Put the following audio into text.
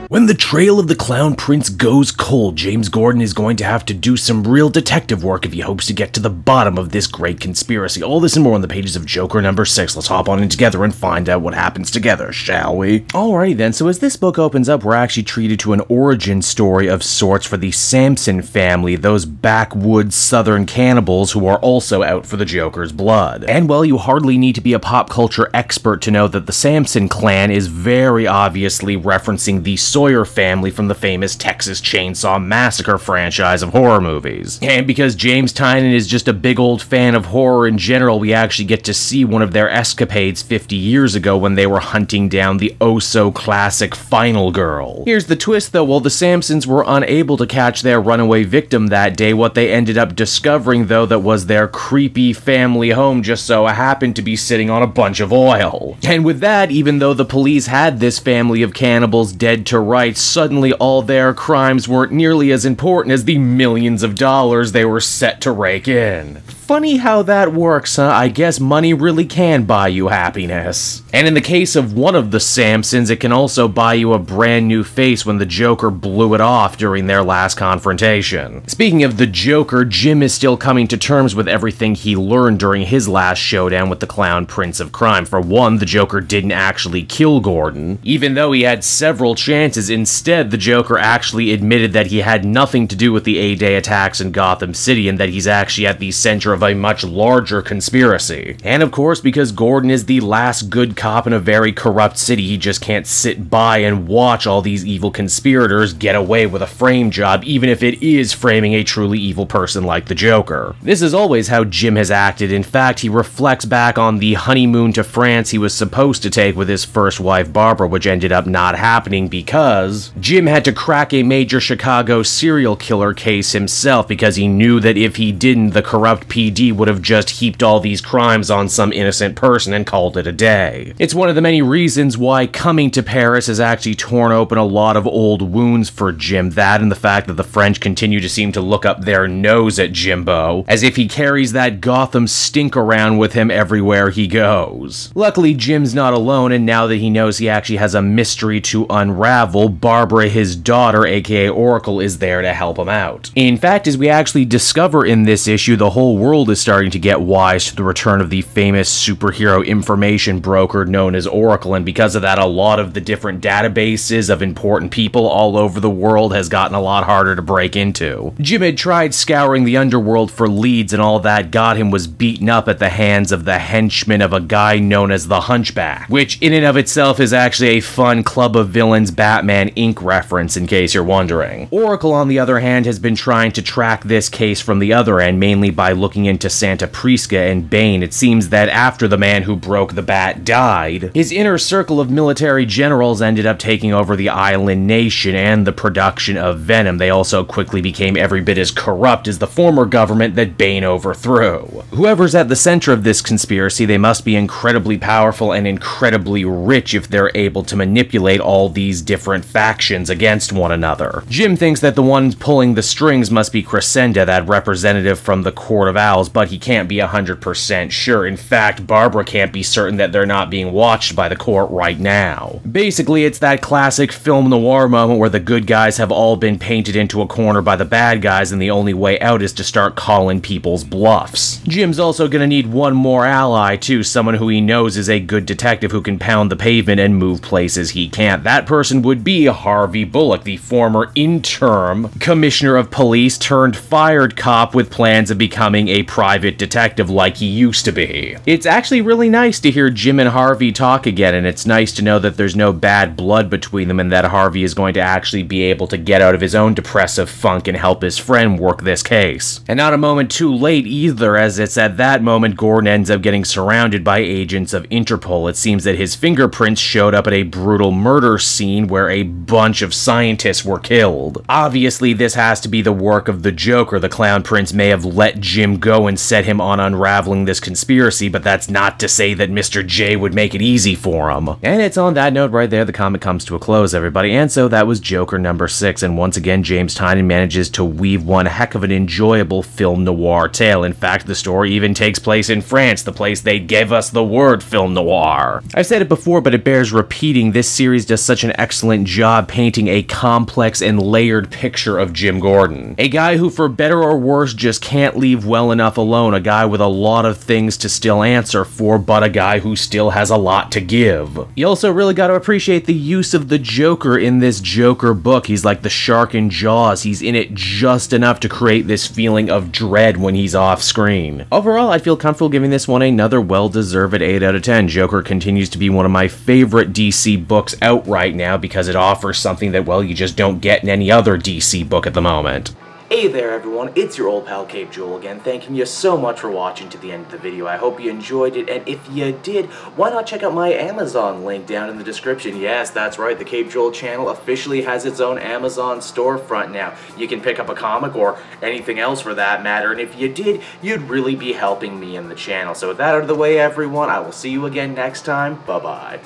When the trail of the Clown Prince goes cold, James Gordon is going to have to do some real detective work if he hopes to get to the bottom of this great conspiracy. All this and more on the pages of Joker number 6. Let's hop on in together and find out what happens together, shall we? Alrighty then, so as this book opens up, we're actually treated to an origin story of sorts for the Sampson family, those backwoods southern cannibals who are also out for the Joker's blood. And well, you hardly need to be a pop culture expert to know that the Sampson clan is very obviously referencing the Sawyer family from the famous Texas Chainsaw Massacre franchise of horror movies. And because James Tynion is just a big old fan of horror in general, we actually get to see one of their escapades 50 years ago when they were hunting down the oh-so-classic Final Girl. Here's the twist though, while the Sampsons were unable to catch their runaway victim that day, what they ended up discovering though that was their creepy family home just so happened to be sitting on a bunch of oil. And with that, even though the police had this family of cannibals dead to rights, suddenly all their crimes weren't nearly as important as the millions of dollars they were set to rake in. Funny how that works, huh? I guess money really can buy you happiness. And in the case of one of the Sampsons, it can also buy you a brand new face when the Joker blew it off during their last confrontation. Speaking of the Joker, Jim is still coming to terms with everything he learned during his last showdown with the Clown Prince of Crime. For one, the Joker didn't actually kill Gordon. Even though he had several chances, instead the Joker actually admitted that he had nothing to do with the A-Day attacks in Gotham City and that he's actually at the center of a much larger conspiracy. And of course, because Gordon is the last good cop in a very corrupt city, he just can't sit by and watch all these evil conspirators get away with a frame job, even if it is framing a truly evil person like the Joker. This is always how Jim has acted. In fact, he reflects back on the honeymoon to France he was supposed to take with his first wife Barbara, which ended up not happening because Jim had to crack a major Chicago serial killer case himself, because he knew that if he didn't, the corrupt PD would have just heaped all these crimes on some innocent person and called it a day. It's one of the many reasons why coming to Paris has actually torn open a lot of old wounds for Jim, that and the fact that the French continue to seem to look up their nose at Jimbo, as if he carries that Gotham stink around with him everywhere he goes. Luckily, Jim's not alone, and now that he knows he actually has a mystery to unravel, Barbara, his daughter, aka Oracle, is there to help him out. In fact, as we actually discover in this issue, the whole world is starting to get wise to the return of the famous superhero information broker known as Oracle, and because of that, a lot of the different databases of important people all over the world has gotten a lot harder to break into. Jim had tried scouring the underworld for leads, and all that got him was beaten up at the hands of the henchmen of a guy known as the Hunchback, which in and of itself is actually a fun Club of Villains Batman Inc. reference, in case you're wondering. Oracle, on the other hand, has been trying to track this case from the other end, mainly by looking into Santa Prisca and Bane. It seems that after the man who broke the bat died, his inner circle of military generals ended up taking over the island nation and the production of venom. They also quickly became every bit as corrupt as the former government that Bane overthrew. Whoever's at the center of this conspiracy, they must be incredibly powerful and incredibly rich if they're able to manipulate all these different factions against one another. Jim thinks that the one pulling the strings must be Crescenda, that representative from the Court of Owls, but he can't be 100% sure. In fact, Barbara can't be certain that they're not being watched by the court right now. Basically, it's that classic film noir moment where the good guys have all been painted into a corner by the bad guys, and the only way out is to start calling people's bluffs. Jim's also gonna need one more ally too, someone who he knows is a good detective who can pound the pavement and move places he can't. That person would be Harvey Bullock, the former interim commissioner of police turned fired cop with plans of becoming a private detective like he used to be. It's actually really nice to hear Jim and Harvey talk again, and it's nice to know that there's no bad blood between them and that Harvey is going to actually be able to get out of his own depressive funk and help his friend work this case. And not a moment too late either, as it's at that moment Gordon ends up getting surrounded by agents of Interpol. It seems that his fingerprints showed up at a brutal murder scene where a bunch of scientists were killed. Obviously, this has to be the work of the Joker. The Clown Prince may have let Jim go go and set him on unraveling this conspiracy, but that's not to say that Mr. J would make it easy for him. And it's on that note right there the comic comes to a close, everybody. And so that was Joker number 6, and once again James Tynion manages to weave one heck of an enjoyable film noir tale. In fact, the story even takes place in France, the place they gave us the word film noir. I've said it before, but it bears repeating. This series does such an excellent job painting a complex and layered picture of Jim Gordon. A guy who, for better or worse, just can't leave well enough alone. A guy with a lot of things to still answer for, but a guy who still has a lot to give. You also really got to appreciate the use of the Joker in this Joker book. He's like the shark in Jaws. He's in it just enough to create this feeling of dread when he's off screen. Overall, I feel comfortable giving this one another well-deserved 8 out of 10. Joker continues to be one of my favorite DC books out right now because it offers something that, well, you just don't get in any other DC book at the moment. Hey there everyone, it's your old pal Cape Joel again, thanking you so much for watching to the end of the video. I hope you enjoyed it, and if you did, why not check out my Amazon link down in the description. Yes, that's right, the Cape Joel channel officially has its own Amazon storefront now. You can pick up a comic or anything else for that matter, and if you did, you'd really be helping me in the channel. So with that out of the way everyone, I will see you again next time. Bye-bye.